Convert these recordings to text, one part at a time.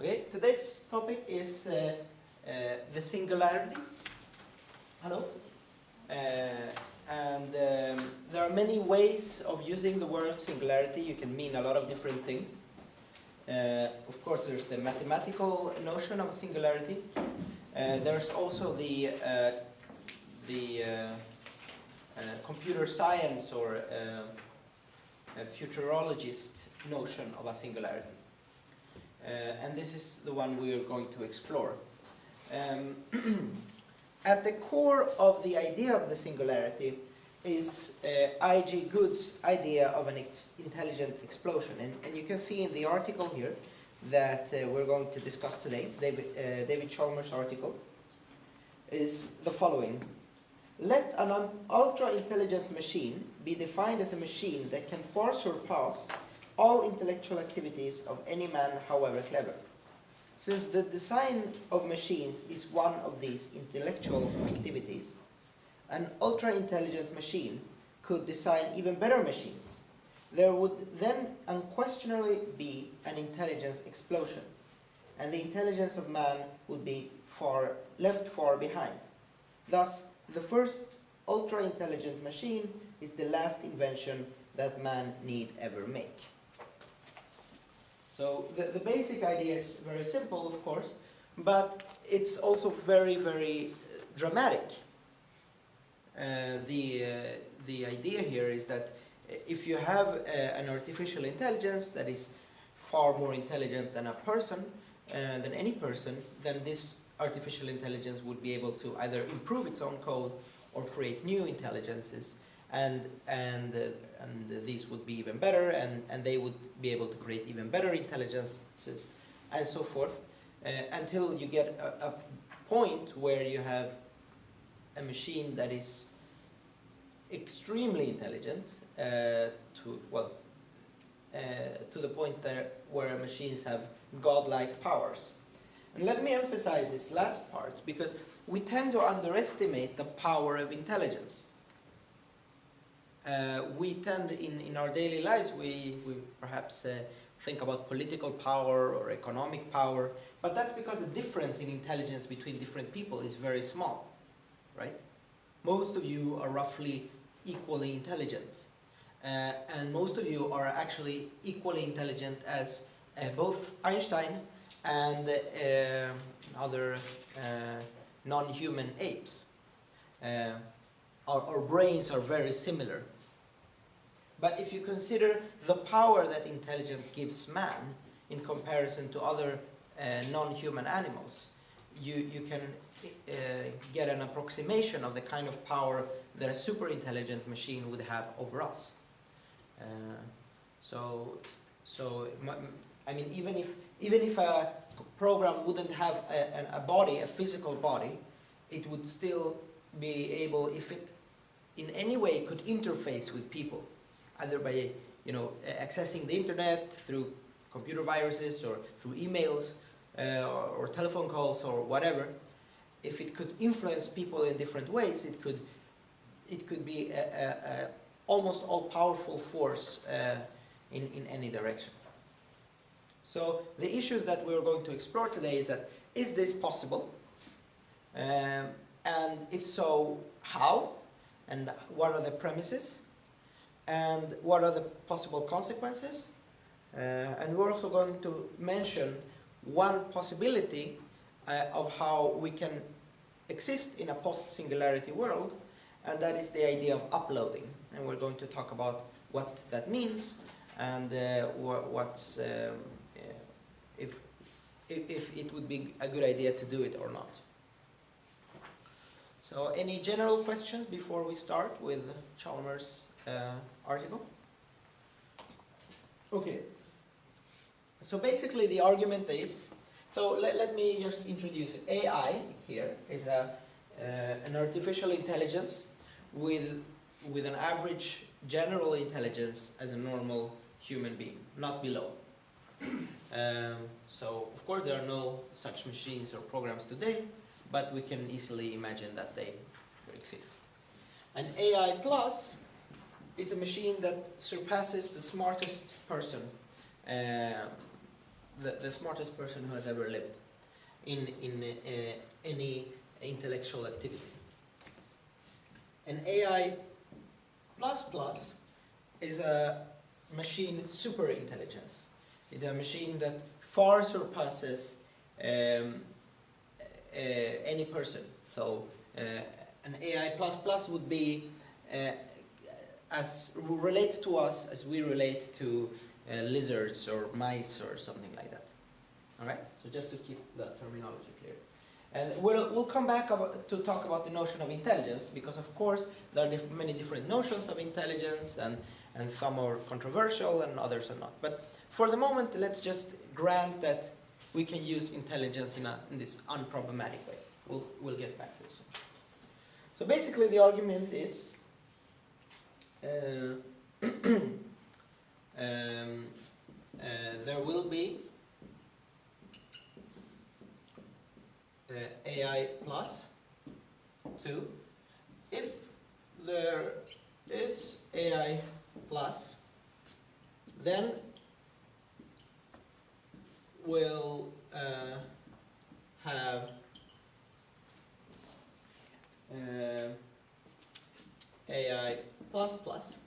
Okay, today's topic is the singularity. Hello. There are many ways of using the word singularity. You can mean a lot of different things. Of course, there's the mathematical notion of singularity. There's also the computer science or a futurologist notion of a singularity. And this is the one we are going to explore. At the core of the idea of the singularity is I.G. Goode's idea of an intelligent explosion. And you can see in the article here that we're going to discuss today, David Chalmers' article, is the following. Let an ultra-intelligent machine be defined as a machine that can far surpass all intellectual activities of any man, however clever. Since the design of machines is one of these intellectual activities, an ultra-intelligent machine could design even better machines. There would then unquestionably be an intelligence explosion, and the intelligence of man would be left far behind. Thus, the first ultra-intelligent machine is the last invention that man need ever make. So the basic idea is very simple, of course, but it's also very, very dramatic. The idea here is that if you have an artificial intelligence that is far more intelligent than a person, than any person, then this artificial intelligence would be able to either improve its own code or create new intelligences, and these would be even better, and they would be able to create even better intelligences, and so forth, until you get a point where you have a machine that is extremely intelligent, to the point where machines have godlike powers. And let me emphasize this last part, because we tend to underestimate the power of intelligence. We tend, in our daily lives, we perhaps think about political power or economic power, but that's because the difference in intelligence between different people is very small, right? Most of you are roughly equally intelligent, and most of you are actually equally intelligent as both Einstein and other non-human apes. Our brains are very similar. But if you consider the power that intelligence gives man in comparison to other non-human animals, you can get an approximation of the kind of power that a super intelligent machine would have over us. I mean, even if a program wouldn't have a body, a physical body, it would still be able, if it in any way could interface with people, either by accessing the internet through computer viruses or through emails or telephone calls or whatever. If it could influence people in different ways, it could be a almost all-powerful force in any direction. So the issues that we're going to explore today is that, is this possible? And if so, how? And what are the premises? And what are the possible consequences? And we're also going to mention one possibility of how we can exist in a post-singularity world, and that is the idea of uploading. And we're going to talk about what that means and if it would be a good idea to do it or not. So any general questions before we start with Chalmers' article? Okay. So basically the argument is, so let me just introduce it. AI here is an artificial intelligence with an average general intelligence as a normal human being, not below. So of course there are no such machines or programs today, but we can easily imagine that they exist. And AI plus is a machine that surpasses the smartest person the smartest person who has ever lived in any intellectual activity. An AI plus plus is a machine super intelligence. Is a machine that far surpasses any person. So an AI plus plus would be as relate to us as we relate to lizards or mice or something like that. All right. So just to keep the terminology clear. And we'll come back to talk about the notion of intelligence, because of course there are many different notions of intelligence, and some are controversial and others are not. But for the moment, let's just grant that we can use intelligence in this unproblematic way. We'll get back to this. So basically the argument is there will be AI plus 2 if there is AI plus, then we'll have AI plus plus,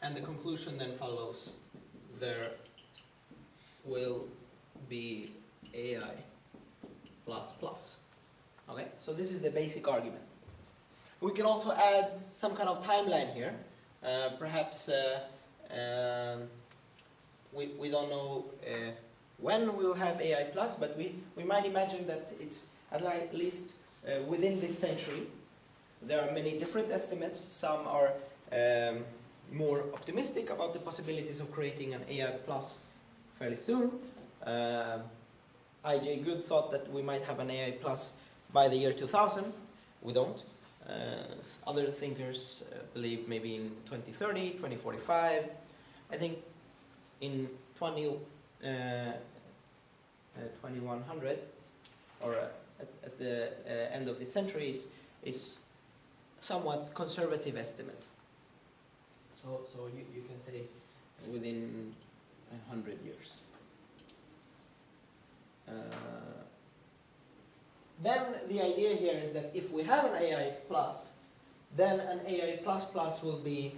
and the conclusion then follows. There will be AI plus plus. Okay, so this is the basic argument. We can also add some kind of timeline here. Perhaps we don't know when we'll have AI plus, but we might imagine that it's at least within this century. There are many different estimates. Some are more optimistic about the possibilities of creating an AI plus fairly soon. I.J. Good thought that we might have an AI plus by the year 2000. We don't. Other thinkers believe maybe in 2030, 2045. I think in 2100, or at the end of the century, is somewhat conservative estimate. So you can say within 100 years. Then the idea here is that if we have an AI plus, then an AI plus plus will be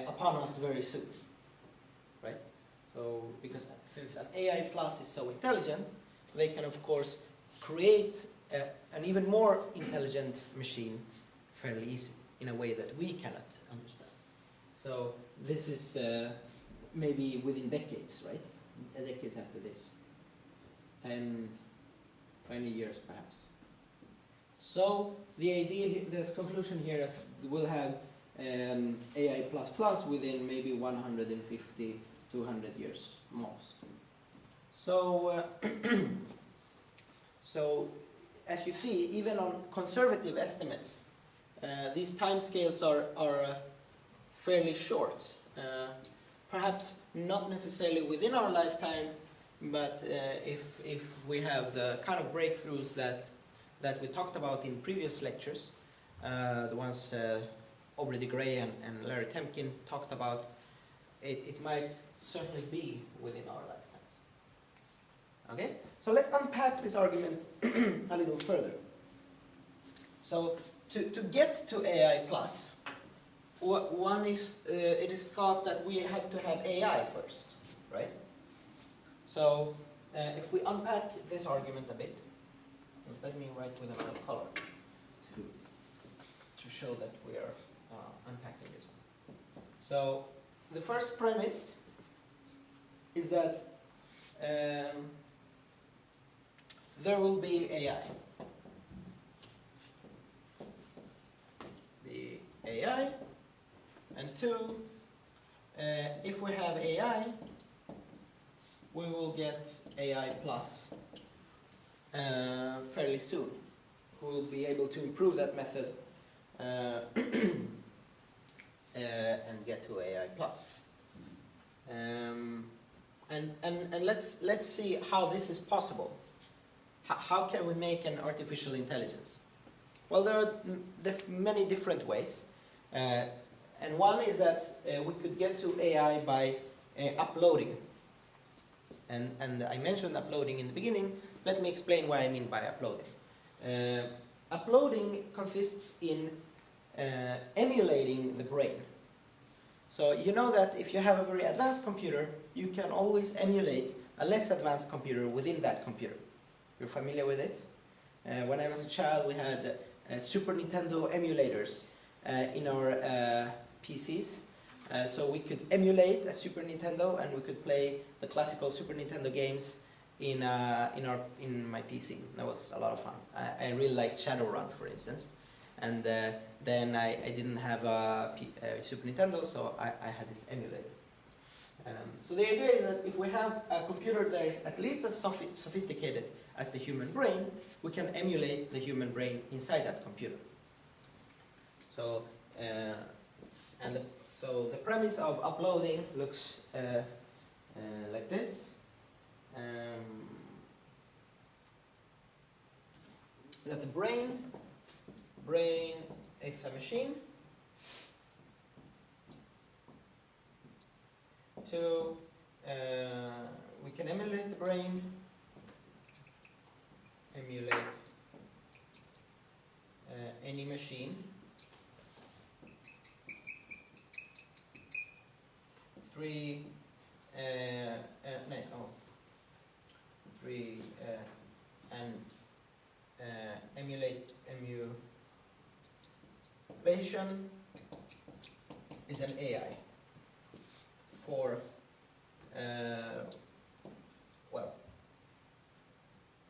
upon us very soon, right? So because since an AI plus is so intelligent, they can of course create an even more intelligent machine fairly easy in a way that we cannot understand. So this is maybe within decades, right? Decades after this. 10, 20 years perhaps. So the idea, the conclusion here is we'll have AI plus plus within maybe 150, 200 years most. So, so as you see, even on conservative estimates, these timescales are fairly short. Perhaps not necessarily within our lifetime, but if we have the kind of breakthroughs that we talked about in previous lectures, the ones Aubrey de Grey and Larry Temkin talked about, it might certainly be within our lifetimes. Okay, so let's unpack this argument a little further. So to get to AI plus, one is it is thought that we have to have AI first, right? So if we unpack this argument a bit, let me write with another color to show that we are unpacking this one. So the first premise is that there will be AI. The AI, and two, if we have AI, we will get AI plus fairly soon. We will be able to improve that method and get to AI plus. And let's see how this is possible. How can we make an artificial intelligence? Well, there are many different ways. And one is that we could get to AI by uploading And I mentioned uploading in the beginning. Let me explain what I mean by uploading. Uploading consists in emulating the brain. So you know that if you have a very advanced computer, you can always emulate a less advanced computer within that computer. You're familiar with this? When I was a child, we had Super Nintendo emulators in our PCs. So we could emulate a Super Nintendo, and we could play the classical Super Nintendo games in my PC. That was a lot of fun. I really liked Shadowrun, for instance. And then I didn't have a Super Nintendo, so I had this emulator. So the idea is that if we have a computer that is at least as sophisticated as the human brain, we can emulate the human brain inside that computer. So, so the premise of uploading looks like this. That the brain is a machine. So we can emulate the brain, emulate any machine. Emulation is an AI for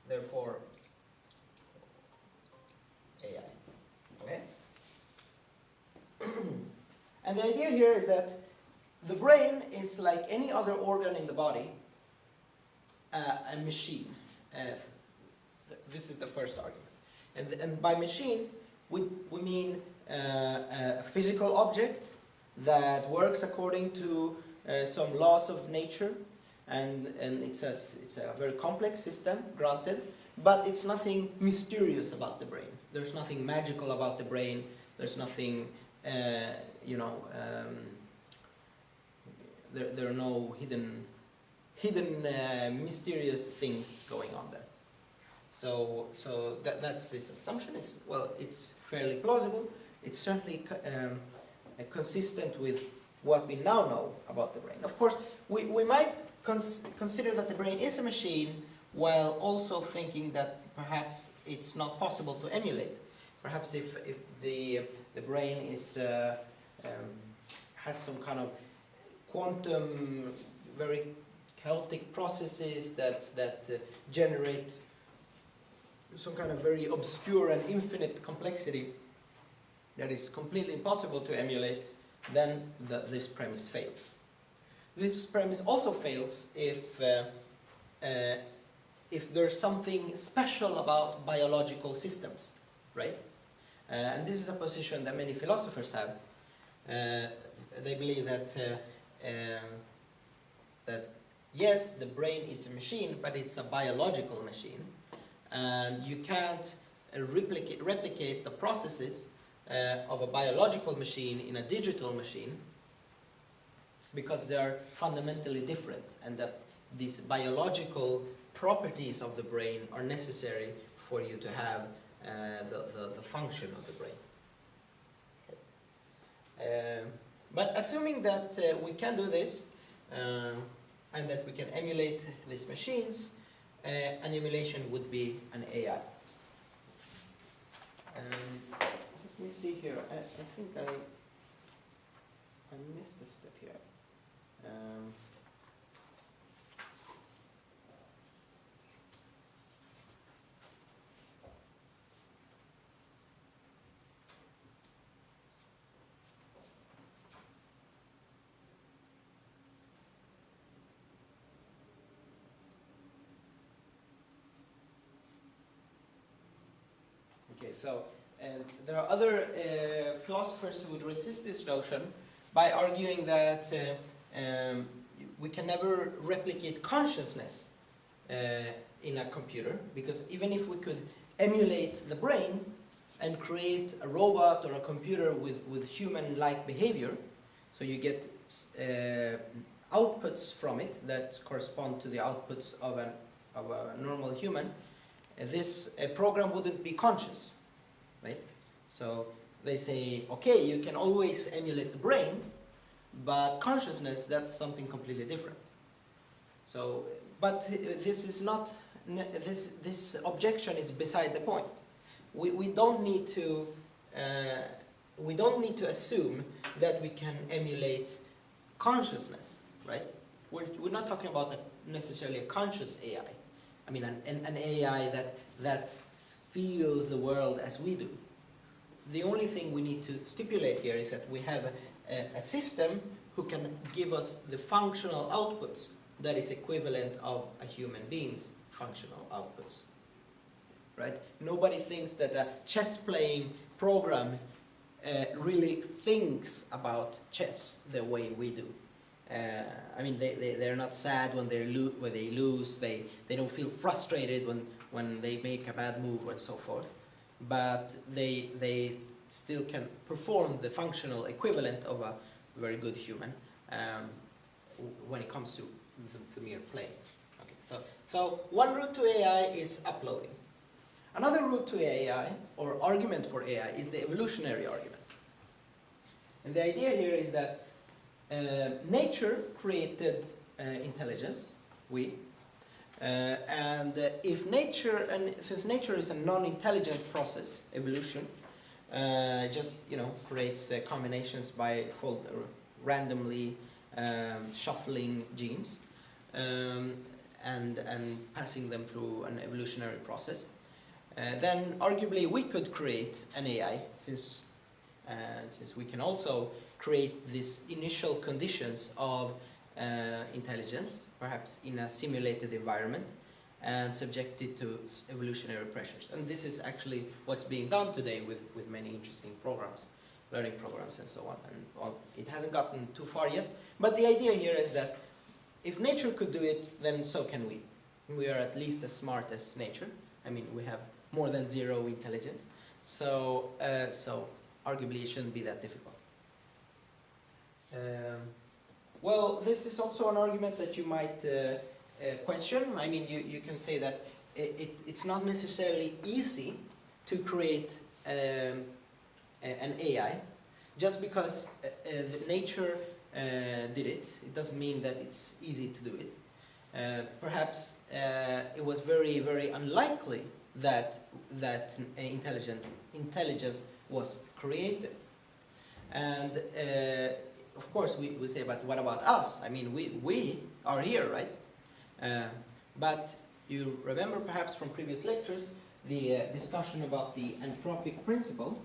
therefore AI. Okay? And the idea here is that the brain is like any other organ in the body, a machine. This is the first argument. And by machine, we mean a physical object that works according to some laws of nature, and it's a very complex system, granted, but it's nothing mysterious about the brain. There's nothing magical about the brain. There's nothing, there are no hidden mysterious things going on there. So that's this assumption. It's fairly plausible. It's certainly consistent with what we now know about the brain. Of course, we might consider that the brain is a machine while also thinking that perhaps it's not possible to emulate. Perhaps if the brain is has some kind of quantum, very chaotic processes that generate some kind of very obscure and infinite complexity that is completely impossible to emulate, then this premise fails. This premise also fails if there's something special about biological systems, right? And this is a position that many philosophers have. They believe that yes, the brain is a machine, but it's a biological machine, and you can't replicate the processes of a biological machine in a digital machine because they are fundamentally different, and that these biological properties of the brain are necessary for you to have the function of the brain. But assuming that we can do this, and that we can emulate these machines, an emulation would be an AI. Let me see here. I think I missed a step here. Okay, so there are other philosophers who would resist this notion by arguing that we can never replicate consciousness in a computer, because even if we could emulate the brain and create a robot or a computer with human-like behavior, so you get outputs from it that correspond to the outputs of a normal human, this program wouldn't be conscious, right? So they say, okay, you can always emulate the brain, but consciousness, that's something completely different. So, but this is not, this objection is beside the point. We don't need to assume that we can emulate consciousness, right? We're not talking about necessarily a conscious AI. I mean, an AI that feels the world as we do. The only thing we need to stipulate here is that we have a system who can give us the functional outputs that is equivalent of a human being's functional outputs, right? Nobody thinks that a chess-playing program really thinks about chess the way we do. I mean, they're not sad when they lose. They don't feel frustrated when they make a bad move and so forth. But they still can perform the functional equivalent of a very good human when it comes to the mere play. Okay, so one route to AI is uploading. Another route to AI, or argument for AI, is the evolutionary argument. And the idea here is that nature created intelligence, and if nature, and since nature is a non-intelligent process, evolution, just creates combinations by randomly shuffling genes and passing them through an evolutionary process, then arguably we could create an AI, since we can also create these initial conditions of intelligence, perhaps in a simulated environment, and subject it to evolutionary pressures. And this is actually what's being done today with many interesting programs, learning programs and so on. And well, it hasn't gotten too far yet, but the idea here is that if nature could do it, then so can we. We are at least as smart as nature. I mean, we have more than zero intelligence, so arguably it shouldn't be that difficult. Well, this is also an argument that you might question. I mean, you can say that it's not necessarily easy to create an AI. Just because nature did it, it doesn't mean that it's easy to do it. Perhaps it was very, very unlikely that intelligence was created. And of course, we say, but what about us? I mean, we are here, right? But you remember perhaps from previous lectures the discussion about the anthropic principle.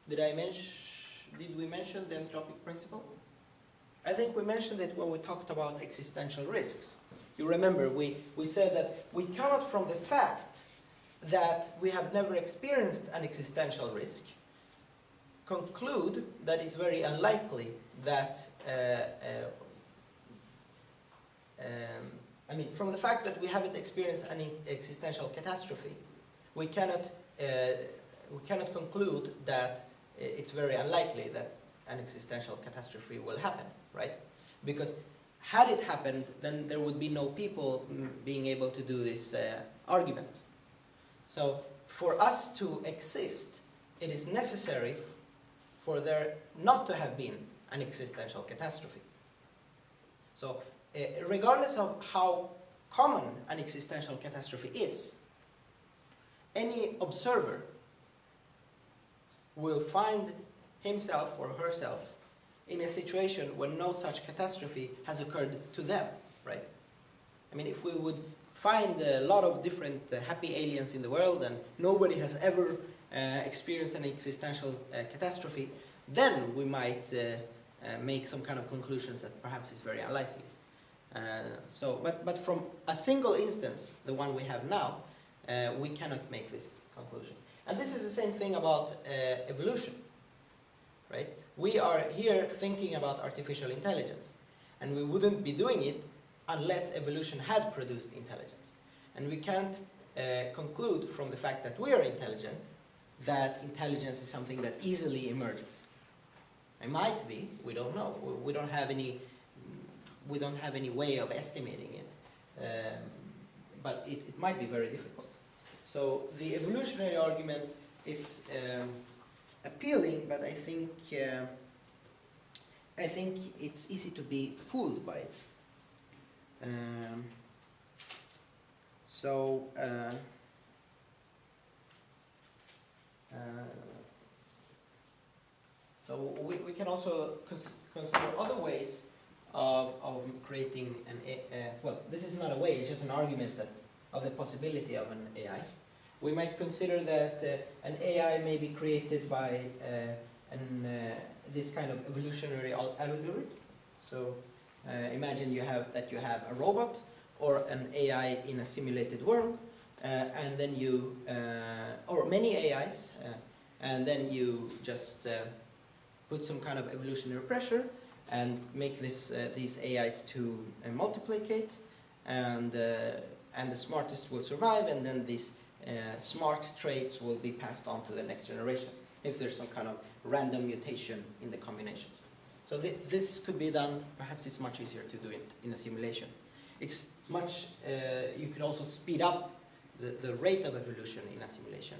Did we mention the anthropic principle? I think we mentioned it when we talked about existential risks. You remember, we said that we cannot, from the fact that we have never experienced an existential risk, conclude that it's very unlikely that, I mean, from the fact that we haven't experienced any existential catastrophe, we cannot conclude that it's very unlikely that an existential catastrophe will happen, right? Because had it happened, then there would be no people being able to do this argument. So for us to exist, it is necessary for there not to have been an existential catastrophe. So regardless of how common an existential catastrophe is, any observer will find himself or herself in a situation when no such catastrophe has occurred to them, right? I mean, if we would find a lot of different happy aliens in the world and nobody has ever experienced an existential catastrophe, then we might make some kind of conclusions that perhaps is very unlikely. But from a single instance, the one we have now, we cannot make this conclusion. And this is the same thing about evolution, right? We are here thinking about artificial intelligence, and we wouldn't be doing it unless evolution had produced intelligence. And we can't conclude from the fact that we are intelligent that intelligence is something that easily emerges. It might be, we don't know. We don't have any way of estimating it. But it might be very difficult. So the evolutionary argument is appealing, but I think it's easy to be fooled by it. So we can also consider other ways of creating an well, this is not a way, it's just an argument that of the possibility of an AI. We might consider that an AI may be created by this kind of evolutionary algorithm. So imagine you have a robot or an AI in a simulated world, and then you, or many AIs, and then you just put some kind of evolutionary pressure and make these AIs to multiplicate, and the smartest will survive, and then these smart traits will be passed on to the next generation if there's some kind of random mutation in the combinations. So this could be done, perhaps it's much easier to do it in a simulation. It's much, you could also speed up the rate of evolution in a simulation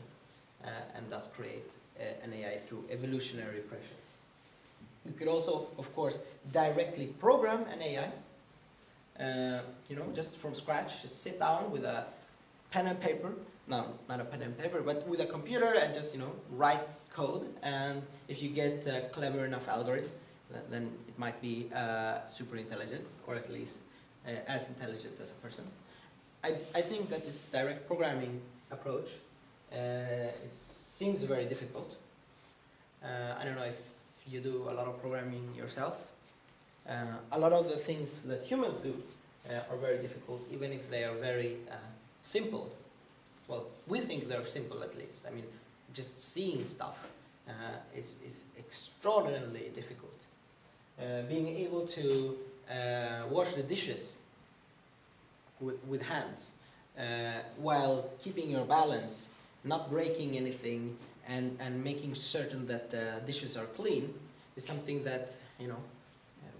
and thus create an AI through evolutionary pressure. You could also, of course, directly program an AI, just from scratch, just sit down with a pen and paper, no, not a pen and paper, but with a computer and just, write code. And if you get a clever enough algorithm, then it might be super intelligent, or at least as intelligent as a person. I think that this direct programming approach seems very difficult. I don't know if you do a lot of programming yourself. A lot of the things that humans do are very difficult, even if they are very simple. Well, we think they're simple at least. I mean, just seeing stuff is extraordinarily difficult. Being able to wash the dishes with hands while keeping your balance, not breaking anything, and making certain that the dishes are clean is something that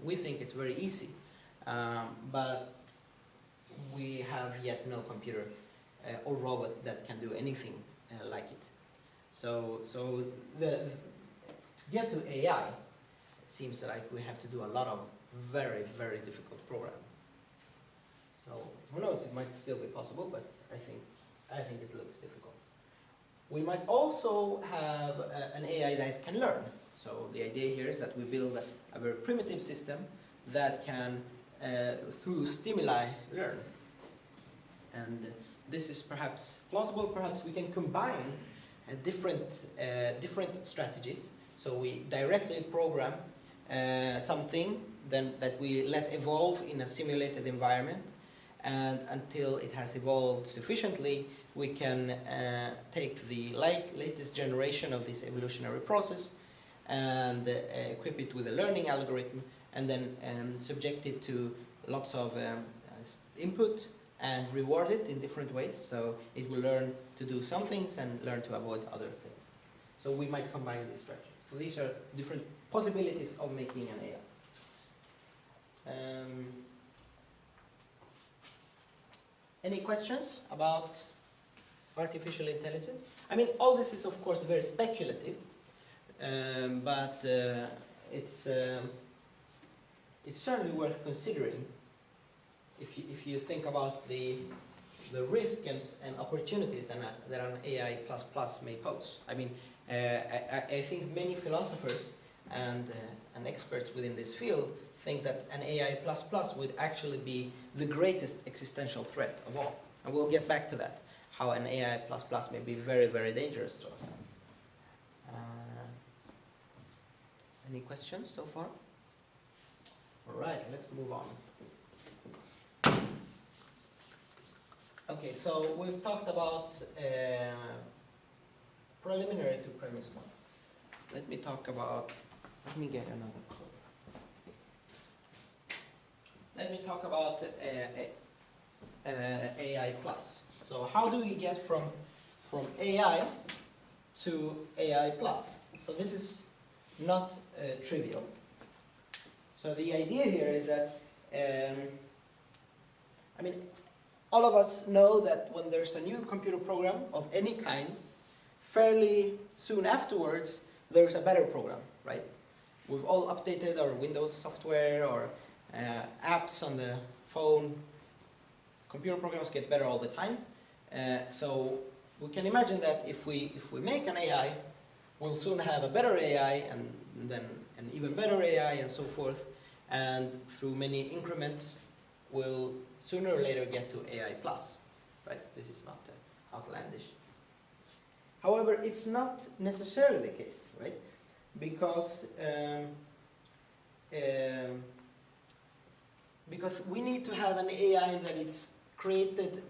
we think is very easy, but we have yet no computer or robot that can do anything like it. So to get to AI, it seems like we have to do a lot of very, very difficult programming. So who knows? It might still be possible, but I think it looks difficult. We might also have an AI that can learn. So the idea here is that we build a very primitive system that can, through stimuli, learn. And this is perhaps plausible. Perhaps we can combine different strategies. So we directly program something that we let evolve in a simulated environment, and until it has evolved sufficiently, we can take the latest generation of this evolutionary process and equip it with a learning algorithm, and then subject it to lots of input and reward it in different ways. So it will learn to do some things and learn to avoid other things. So we might combine these structures. So these are different possibilities of making an AI. Any questions about artificial intelligence? I mean, all this is of course very speculative, but it's certainly worth considering if you think about the risk and opportunities that an AI++ may pose. I mean, I think many philosophers and experts within this field think that an AI++ would actually be the greatest existential threat of all. And we'll get back to that, how an AI++ may be very, very dangerous to us. Any questions so far? All right, let's move on. Okay, so we've talked about preliminary to premise one. Let me get another code. Let me talk about AI+. So how do we get from AI to AI plus. So this is not trivial. So the idea here is that, I mean, all of us know that when there's a new computer program of any kind, fairly soon afterwards, there's a better program, right? We've all updated our Windows software or apps on the phone. Computer programs get better all the time. So we can imagine that if we make an AI, we'll soon have a better AI and then an even better AI and so forth. And through many increments, we'll sooner or later get to AI plus, right? This is not outlandish. However, it's not necessarily the case, right? Because we need to have an AI that is created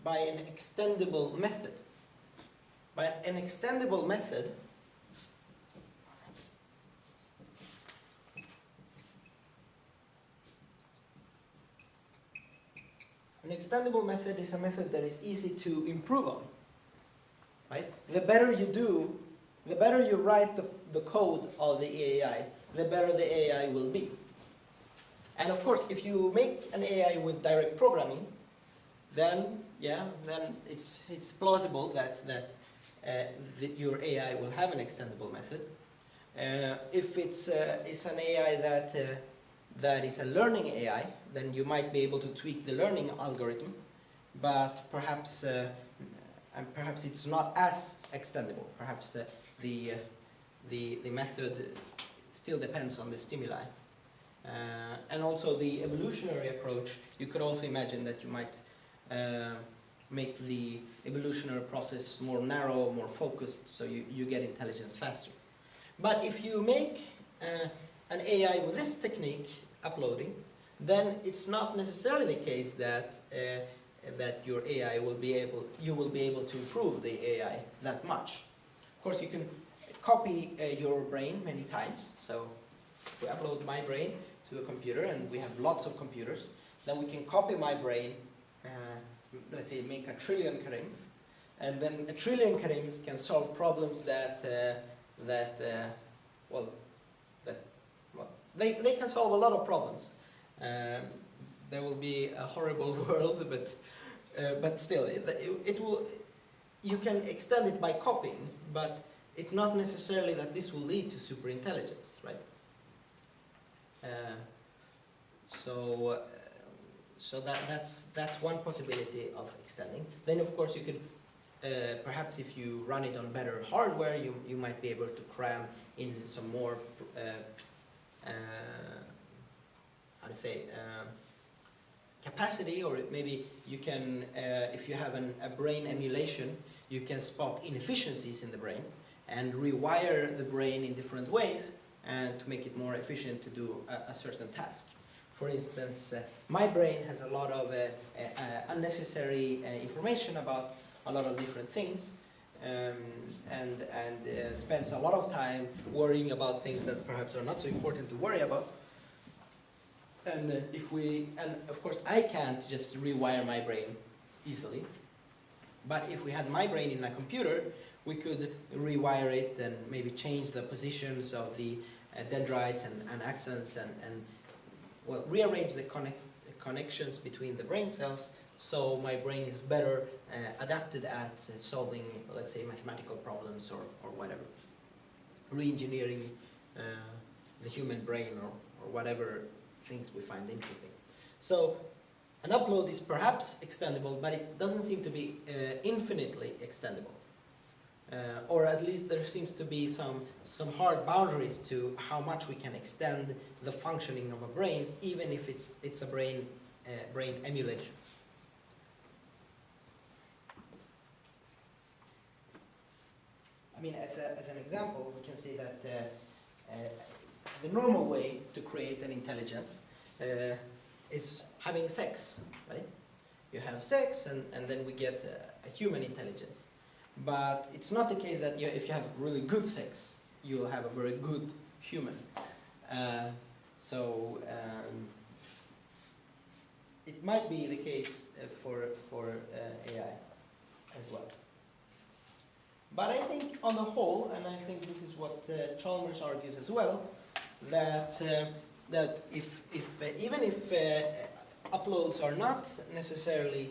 by an extendable method. By an extendable method, is a method that is easy to improve on, right? The better you do, the better you write the code of the AI, the better the AI will be. And of course, if you make an AI with direct programming, then it's plausible that your AI will have an extendable method. If it's an AI that is a learning AI, then you might be able to tweak the learning algorithm, but perhaps it's not as extendable. Perhaps the method still depends on the stimuli. And also the evolutionary approach, you could also imagine that you might make the evolutionary process more narrow, more focused, so you get intelligence faster. But if you make an AI with this technique, uploading, then it's not necessarily the case that your AI you will be able to improve the AI that much. Of course, you can copy your brain many times. So if we upload my brain to a computer, and we have lots of computers, then we can copy my brain, let's say make 1 trillion karims, and then 1 trillion karims can solve problems they can solve a lot of problems. There will be a horrible world, but still, you can extend it by copying, but it's not necessarily that this will lead to superintelligence, right? So that's one possibility of extending. Then of course you could, perhaps if you run it on better hardware, you might be able to cram in some more, capacity, or maybe you can, if you have a brain emulation, you can spot inefficiencies in the brain and rewire the brain in different ways and to make it more efficient to do a certain task. For instance, my brain has a lot of unnecessary information about a lot of different things, and spends a lot of time worrying about things that perhaps are not so important to worry about. And of course I can't just rewire my brain easily, but if we had my brain in a computer, we could rewire it and maybe change the positions of the dendrites and axons and rearrange the connections between the brain cells, so my brain is better adapted at solving, let's say, mathematical problems or whatever, re-engineering the human brain or whatever things we find interesting. So an upload is perhaps extendable, but it doesn't seem to be infinitely extendable. Or at least there seems to be some hard boundaries to how much we can extend the functioning of a brain, even if it's a brain emulation. I mean, as an example, we can say that the normal way to create an intelligence is having sex, right? You have sex, and then we get a human intelligence. But it's not the case that if you have really good sex, you'll have a very good human. It might be the case for AI as well. But I think on the whole, and I think this is what Chalmers argues as well, that even if uploads are not necessarily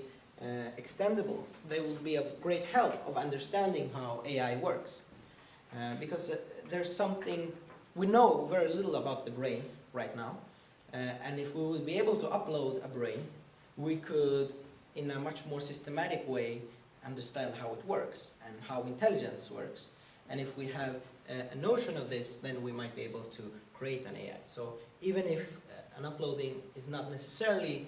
extendable, they will be of great help of understanding how AI works. Because there's something, we know very little about the brain right now, and if we would be able to upload a brain, we could, in a much more systematic way, understand how it works and how intelligence works. And if we have a notion of this, then we might be able to create an AI. So even if an uploading is not necessarily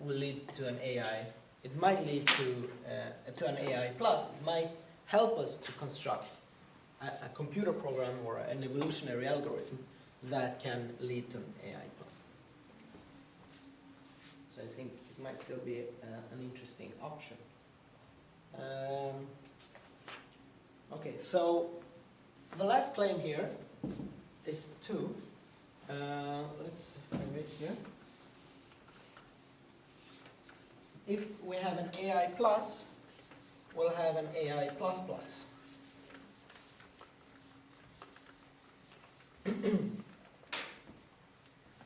will lead to an AI, it might lead to an AI plus. It might help us to construct a computer program or an evolutionary algorithm that can lead to an AI plus. So I think it might still be an interesting option. Okay, so the last claim here is 2. Let's reach here. If we have an AI plus, we'll have an AI plus plus.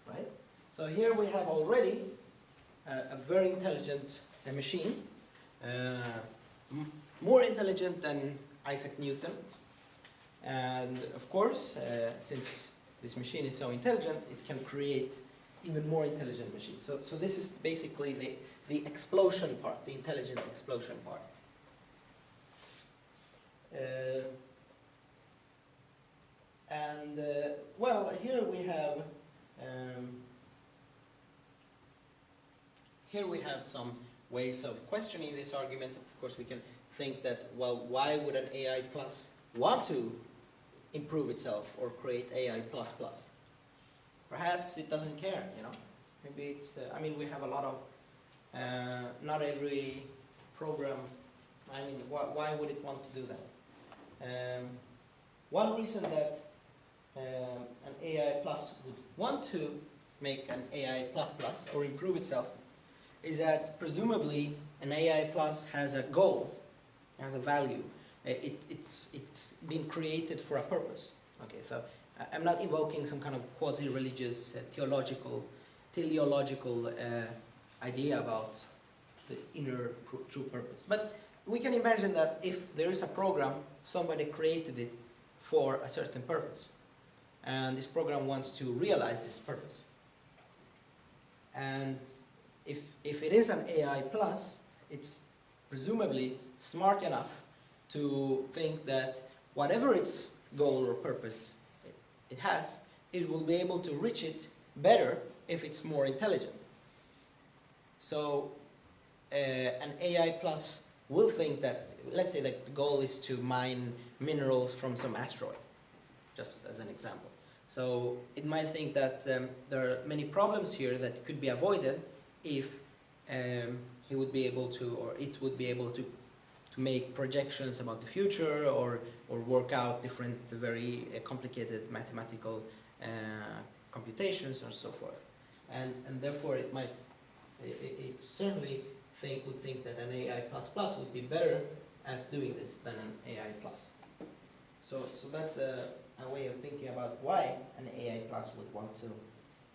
Right? So here we have already a very intelligent machine, more intelligent than Isaac Newton. And of course, since this machine is so intelligent, it can create even more intelligent machines. So this is basically the explosion part, the intelligence explosion part. Well, here we have some ways of questioning this argument. Of course, we can think that, well, why would an AI plus want to improve itself or create AI plus plus? Perhaps it doesn't care, you know. Maybe it's, I mean, we have a lot of, not every program, I mean, why would it want to do that? One reason that an AI plus would want to make an AI plus plus or improve itself is that presumably an AI plus has a goal, has a value. It's been created for a purpose. Okay, so I'm not invoking some kind of quasi-religious, teleological idea about the inner true purpose. But we can imagine that if there is a program, somebody created it for a certain purpose. And this program wants to realize this purpose. And if it is an AI plus, it's presumably smart enough to think that whatever its goal or purpose it has, it will be able to reach it better if it's more intelligent. So an AI plus will think that, let's say that the goal is to mine minerals from some asteroid, just as an example. So it might think that there are many problems here that could be avoided if he would be able to, or it would be able to make projections about the future or work out different very complicated mathematical computations and so forth. And therefore it might, it certainly would think that an AI plus would be better at doing this than an AI plus. So that's a way of thinking about why an AI plus would want to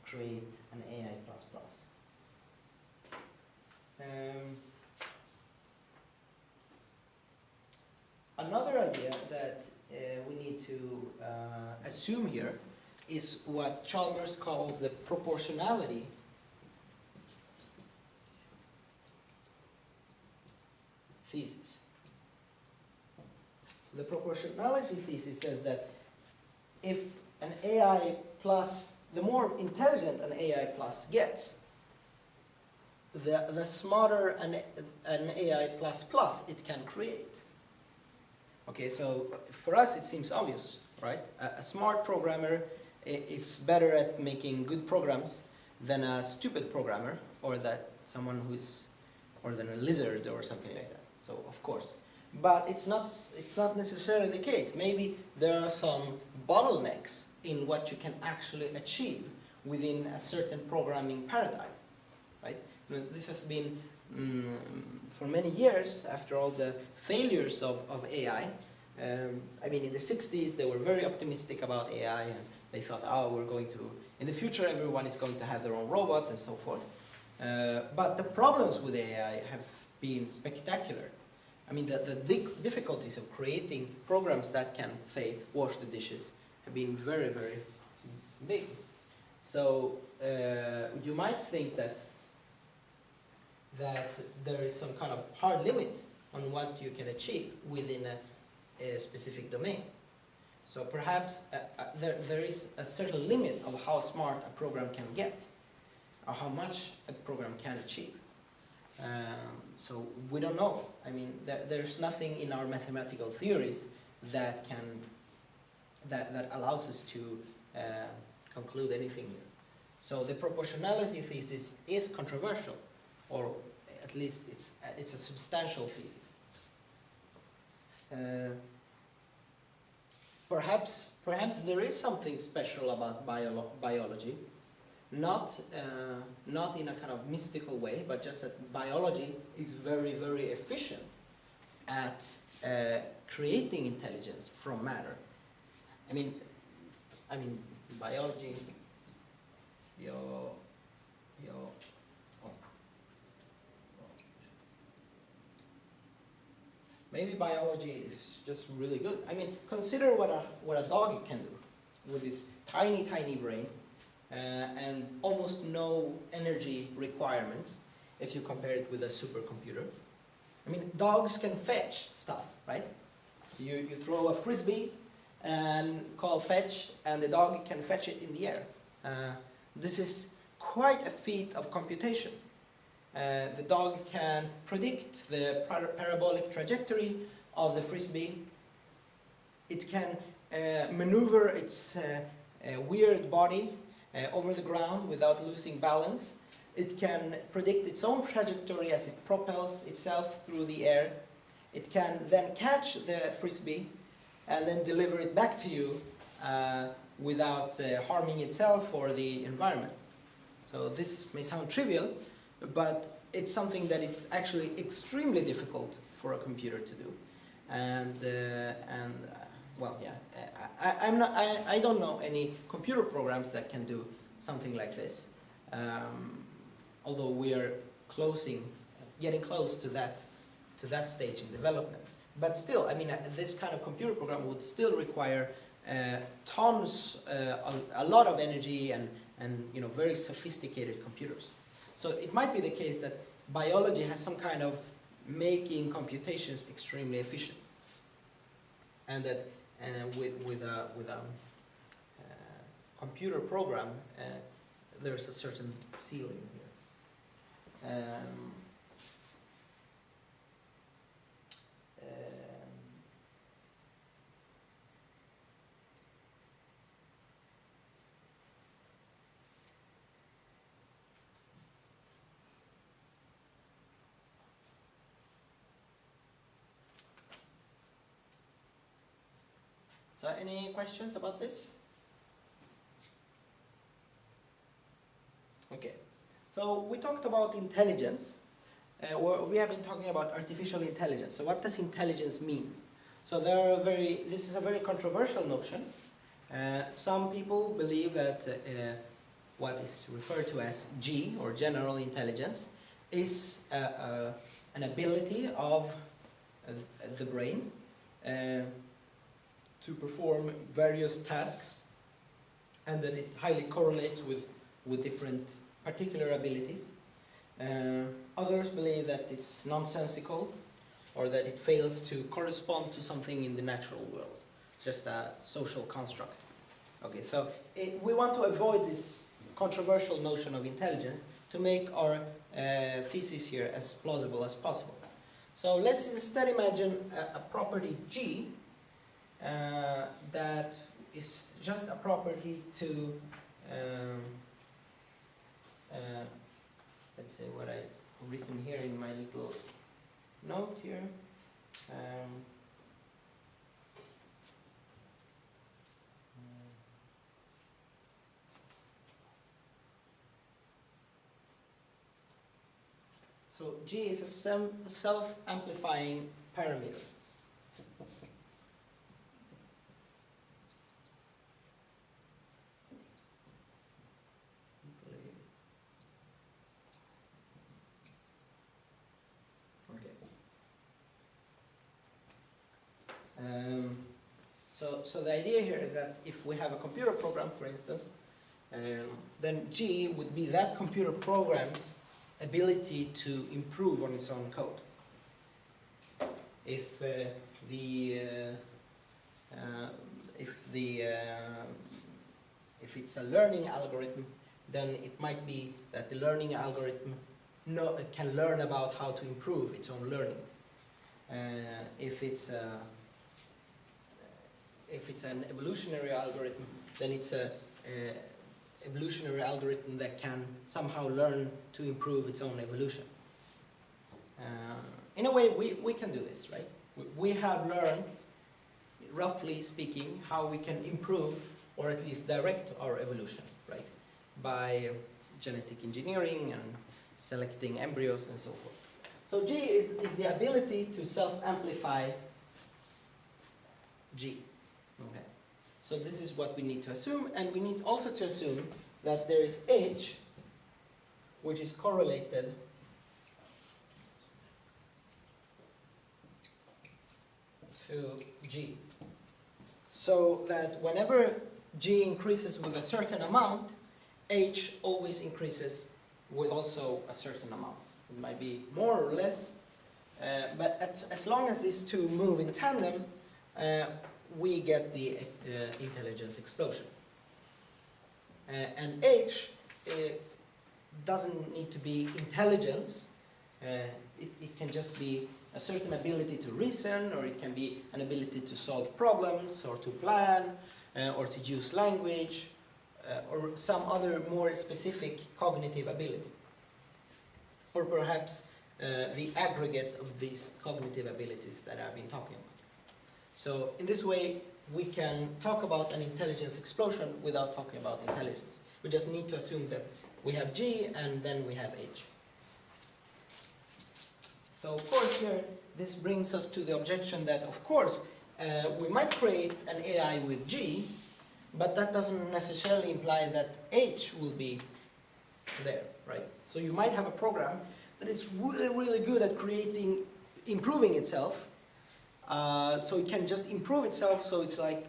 create an AI plus. Another idea that we need to assume here is what Chalmers calls the proportionality thesis. The proportionality thesis says that if an AI plus, the more intelligent an AI plus gets, the smarter an AI plus it can create. Okay, so for us it seems obvious, right? A smart programmer is better at making good programs than a stupid programmer, or that someone or than a lizard or something like that. So of course, but it's not necessarily the case. Maybe there are some bottlenecks in what you can actually achieve within a certain programming paradigm, right? This has been for many years, after all the failures of AI, I mean, in the 60s, they were very optimistic about AI, and they thought, oh, we're going to, in the future, everyone is going to have their own robot and so forth. But the problems with AI have been spectacular. I mean, the difficulties of creating programs that can, say, wash the dishes have been very, very big. So you might think that there is some kind of hard limit on what you can achieve within a specific domain. So perhaps there is a certain limit of how smart a program can get, or how much a program can achieve. So we don't know. I mean, there's nothing in our mathematical theories that allows us to conclude anything here. So the proportionality thesis is controversial, or at least it's a substantial thesis. Perhaps there is something special about biology, not in a kind of mystical way, but just that biology is very, very efficient at creating intelligence from matter. I mean, biology. Maybe biology is just really good. I mean, consider what a dog can do with its tiny, tiny brain and almost no energy requirements if you compare it with a supercomputer. I mean, dogs can fetch stuff, right? You throw a frisbee and call fetch, and the dog can fetch it in the air. This is quite a feat of computation. The dog can predict the parabolic trajectory of the frisbee. It can maneuver its weird body over the ground without losing balance. It can predict its own trajectory as it propels itself through the air. It can then catch the frisbee and then deliver it back to you without harming itself or the environment. So this may sound trivial, but it's something that is actually extremely difficult for a computer to do. Well, yeah, I don't know any computer programs that can do something like this. Although we are getting close to that stage in development. But still, I mean, this kind of computer program would still require tons, a lot of energy and very sophisticated computers. So it might be the case that biology has some kind of making computations extremely efficient, and that with a computer program there's a certain ceiling here. So any questions about this? Okay, so we talked about intelligence. We have been talking about artificial intelligence. So what does intelligence mean? So this is a very controversial notion. Some people believe that what is referred to as G, or general intelligence, is an ability of the brain to perform various tasks, and that it highly correlates with different particular abilities. Others believe that it's nonsensical, or that it fails to correspond to something in the natural world. It's just a social construct. Okay, so we want to avoid this controversial notion of intelligence to make our thesis here as plausible as possible. So let's instead imagine a property G that is just a property to let's say what I've written here in my little note here. So G is a self-amplifying parameter. So the idea here is that if we have a computer program, for instance, then G would be that computer program's ability to improve on its own code. If it's a learning algorithm, then it might be that the learning algorithm can learn about how to improve its own learning. If it's an evolutionary algorithm, then it's a evolutionary algorithm that can somehow learn to improve its own evolution. In a way, we can do this, right? We have learned, roughly speaking, how we can improve or at least direct our evolution, right? By genetic engineering and selecting embryos and so forth. So G is the ability to self-amplify G. Okay. So this is what we need to assume, and we need also to assume that there is H, which is correlated to G. So that whenever G increases with a certain amount, H always increases with also a certain amount. It might be more or less, but as long as these two move in tandem, we get the intelligence explosion. And H doesn't need to be intelligence. It can just be a certain ability to reason, or it can be an ability to solve problems, or to plan, or to use language, or some other more specific cognitive ability. Or perhaps the aggregate of these cognitive abilities that I've been talking about. So in this way, we can talk about an intelligence explosion without talking about intelligence. We just need to assume that we have G and then we have H. So of course here, this brings us to the objection that of course, we might create an AI with G, but that doesn't necessarily imply that H will be there, right? So you might have a program that is really, really good at improving itself. So it can just improve itself, so it's like,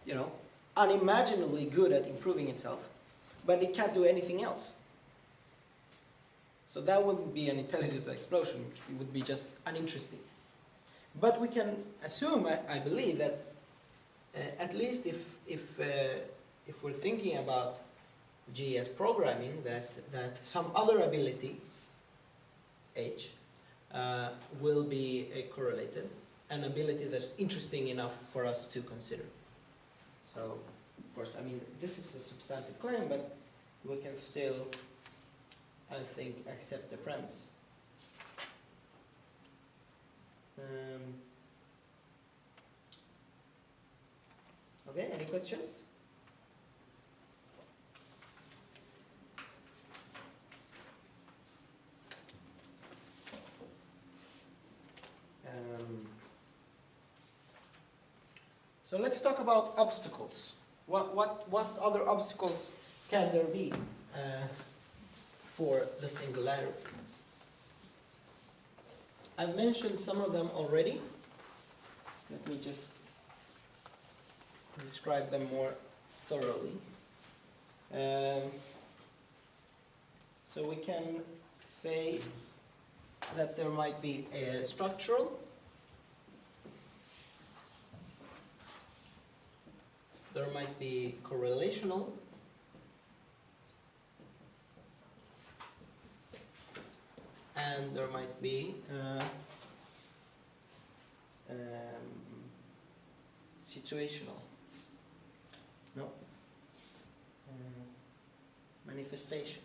you know, unimaginably good at improving itself, but it can't do anything else. So that wouldn't be an intelligent explosion, it would be just uninteresting. But we can assume, I believe, that at least if we're thinking about G as programming, that some other ability, H, will be correlated, an ability that's interesting enough for us to consider. So, of course, I mean, this is a substantive claim, but we can still, I think, accept the premise. Okay, any questions? So let's talk about obstacles. What other obstacles can there be for the singularity? I've mentioned some of them already. Let me just describe them more thoroughly. So we can say that there might be a structural, there might be correlational, and there might be situational. No? Manifestation.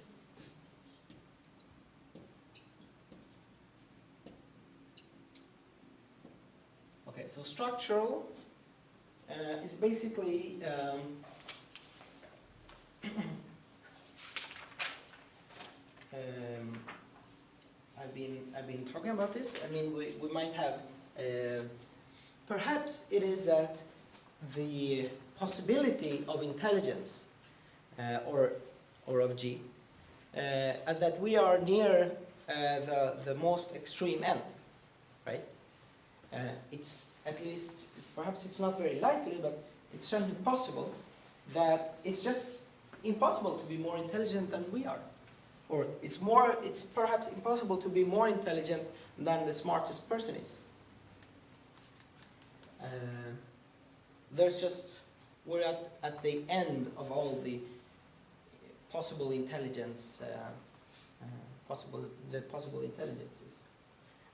Okay, so structural is basically I've been talking about this. I mean, we might have perhaps it is that the possibility of intelligence or of G, and that we are near the most extreme end, right? It's at least, perhaps it's not very likely, but it's certainly possible that it's just impossible to be more intelligent than we are. Or it's perhaps impossible to be more intelligent than the smartest person is. We're at the end of all the possible intelligence, possible intelligences.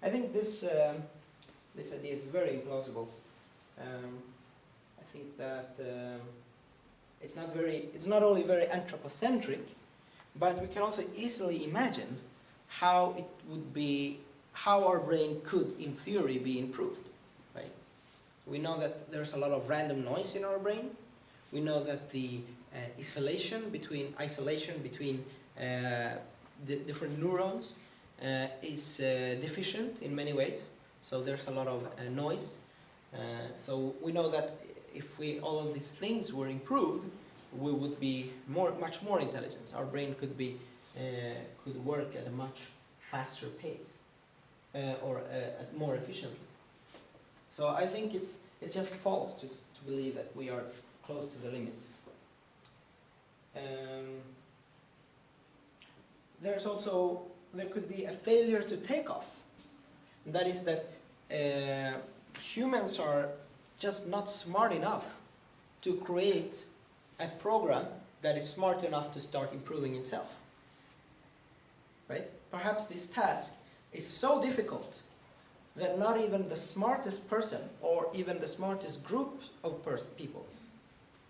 I think this idea is very implausible. I think that it's not only very anthropocentric, but we can also easily imagine how it would be, how our brain could, in theory, be improved. Right? We know that there's a lot of random noise in our brain. We know that the isolation between the different neurons is deficient in many ways. So there's a lot of noise. So we know that if all of these things were improved, we would be much more intelligent. Our brain could work at a much faster pace, or more efficiently. So I think it's just false to believe that we are close to the limit. There could be a failure to take off. And that is that humans are just not smart enough to create a program that is smart enough to start improving itself. Right? Perhaps this task is so difficult that not even the smartest person, or even the smartest group of people,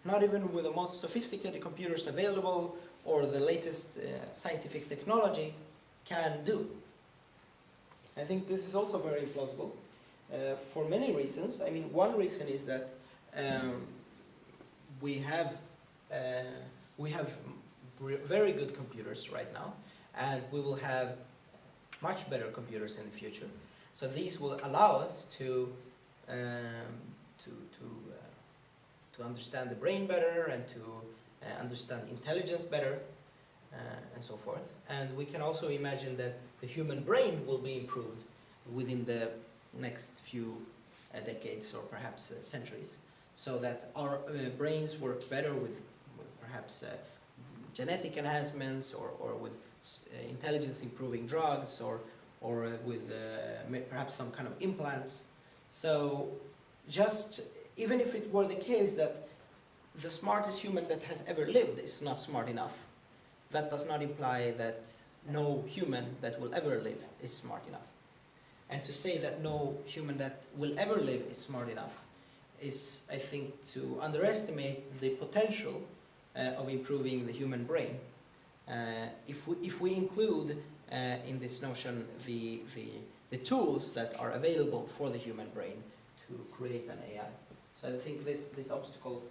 not even with the most sophisticated computers available or the latest scientific technology, can do. I think this is also very implausible for many reasons. I mean, one reason is that we have very good computers right now, and we will have much better computers in the future. So these will allow us to understand the brain better, and to understand intelligence better, and so forth. And we can also imagine that the human brain will be improved within the next few decades, or perhaps centuries, so that our brains work better with perhaps genetic enhancements, or with intelligence improving drugs, or with perhaps some kind of implants. So just even if it were the case that the smartest human that has ever lived is not smart enough, that does not imply that no human that will ever live is smart enough. And to say that no human that will ever live is smart enough is, I think, to underestimate the potential of improving the human brain. If we include in this notion the tools that are available for the human brain to create an AI. So I think this obstacle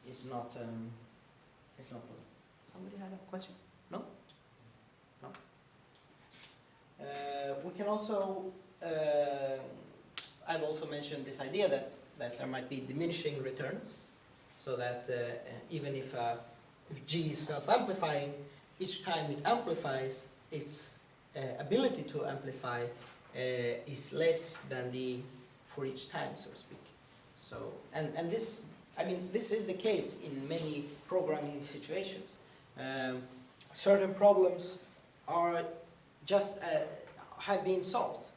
is not somebody had a question? No? No? We can also, I've also mentioned this idea that there might be diminishing returns, so that even if G is self-amplifying, each time it amplifies, its ability to amplify is less than the for each time, so to speak. So, and this, I mean, this is the case in many programming situations. Certain problems are just have been solved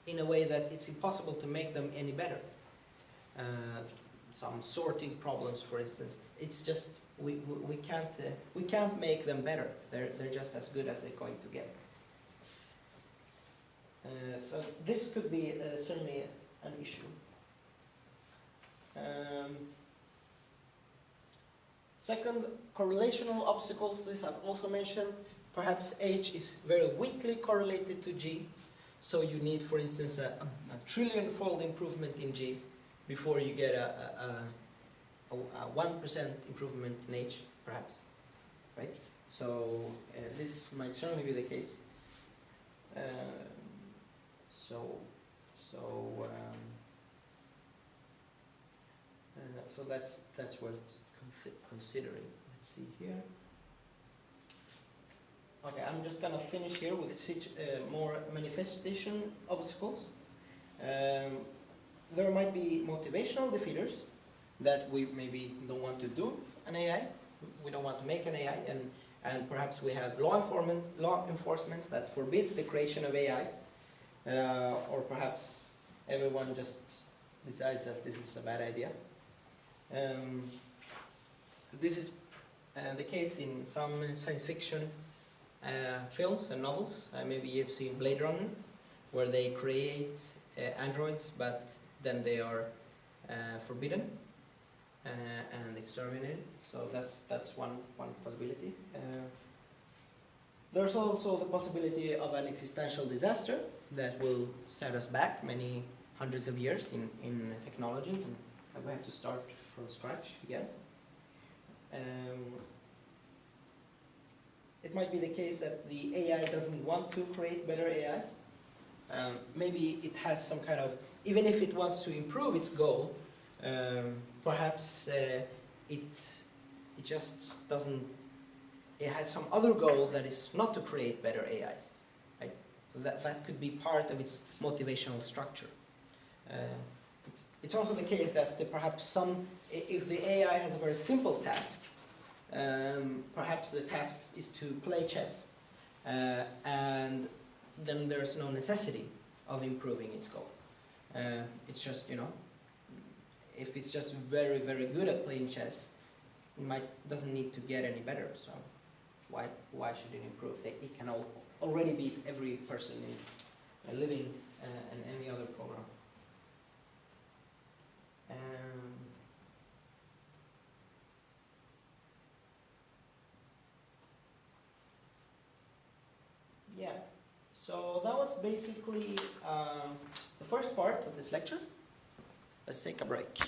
in a way that it's impossible to make them any better. Some sorting problems, for instance, it's just we can't make them better. They're just as good as they're going to get. So this could be certainly an issue. Second, correlational obstacles. This I've also mentioned. Perhaps H is very weakly correlated to G, so you need, for instance, a trillion-fold improvement in G before you get a 1% improvement in H, perhaps, right? So this might certainly be the case. So that's worth considering. Let's see here. Okay, I'm just gonna finish here with more manifestation obstacles. There might be motivational defeaters. that we maybe don't want to do an AI, we don't want to make an AI, and perhaps we have law enforcement that forbids the creation of AIs, or perhaps everyone just decides that this is a bad idea. This is the case in some science fiction films and novels. Maybe you've seen Blade Runner, where they create androids, but then they are forbidden and exterminated. So that's one possibility. There's also the possibility of an existential disaster that will set us back many hundreds of years in technology, and we have to start from scratch again. It might be the case that the AI doesn't want to create better AIs. Maybe it has some kind of, even if it wants to improve its goal, perhaps it just doesn't, it has some other goal that is not to create better AIs. Right? That could be part of its motivational structure. It's also the case that perhaps if the AI has a very simple task, perhaps the task is to play chess, and then there's no necessity of improving its goal. It's just, if it's just very, very good at playing chess, it doesn't need to get any better. So why should it improve? It can already beat every person in living and any other program. Yeah, so that was basically the first part of this lecture. Let's take a break.